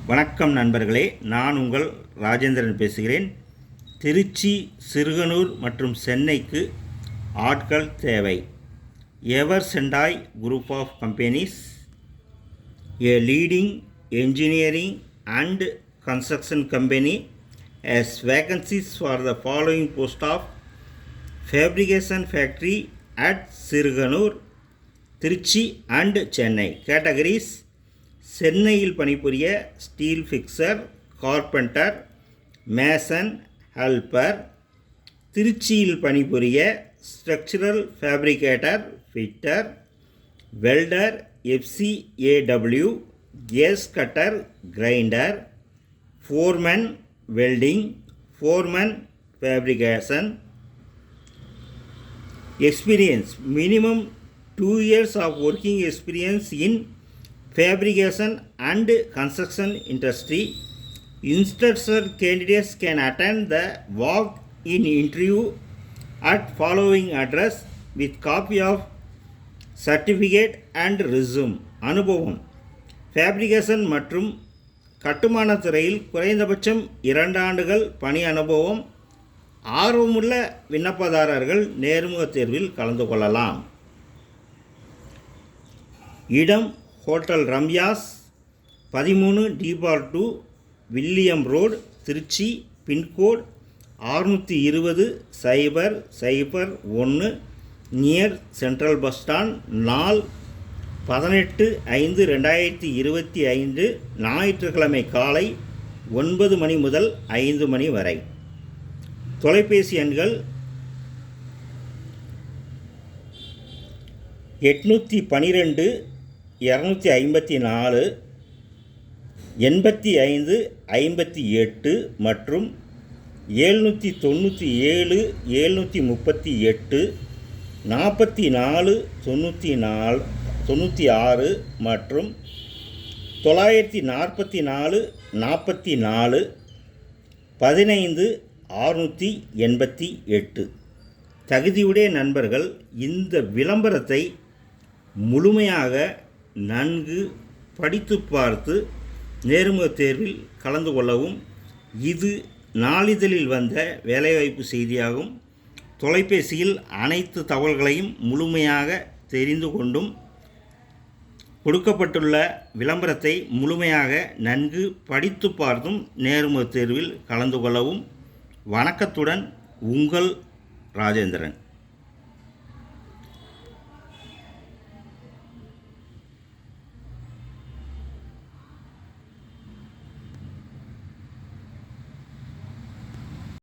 வணக்கம் நண்பர்களே, நான் உங்கள் ராஜேந்திரன் பேசுகிறேன். திருச்சி, சிறுகனூர் மற்றும் சென்னைக்கு ஆட்கள் தேவை. Ever Sendai group of companies, a leading engineering and construction company, has vacancies for the following post of fabrication factory at Siruganur, Trichy and Chennai. Categories: சென்னையில் பணிபுரிய steel fixer, carpenter, mason, helper. திருச்சியில் பணிபுரிய structural fabricator, fitter, welder, FCAW, gas cutter, grinder, foreman welding, foreman fabrication. Experience: minimum 2 years of working experience in fabrication and construction industry. Interested candidates can attend the walk-in interview at following address with copy of certificate and resume. அனுபவம்: fabrication மற்றும் கட்டுமான துறையில் குறைந்தபட்சம் 2 ஆண்டுகள் பணி அனுபவம். ஆர்வமுள்ள விண்ணப்பதாரர்கள் நேர்முகத் தேர்வில் கலந்து கொள்ளலாம். இடம்: ஹோட்டல் ரம்யாஸ், 13 டிபார் 2, William road, Trichy. Pincode 620-001, near central bus stand. நாள் 18/5/2025, ஞாயிற்றுக்கிழமை காலை 9 மணி முதல் 5 மணி வரை. தொலைபேசி எண்கள் 812 254 85 58 மற்றும் 797 738 44 96 மற்றும் 944 44 15 688. தகுதியுடைய நண்பர்கள் இந்த விளம்பரத்தை முழுமையாக நன்கு படித்து பார்த்து நேர்முகத் தேர்வில் கலந்து கொள்ளவும். இது நாளிதழில் வந்த வேலைவாய்ப்பு செய்தியாகும். தொலைபேசியில் அனைத்து தகவல்களையும் முழுமையாக தெரிந்து கொண்டும் கொடுக்கப்பட்டுள்ள விளம்பரத்தை முழுமையாக நன்கு படித்து பார்த்தும் நேர்முகத் தேர்வில் கலந்து கொள்ளவும். வணக்கத்துடன் உங்கள் ராஜேந்திரன்.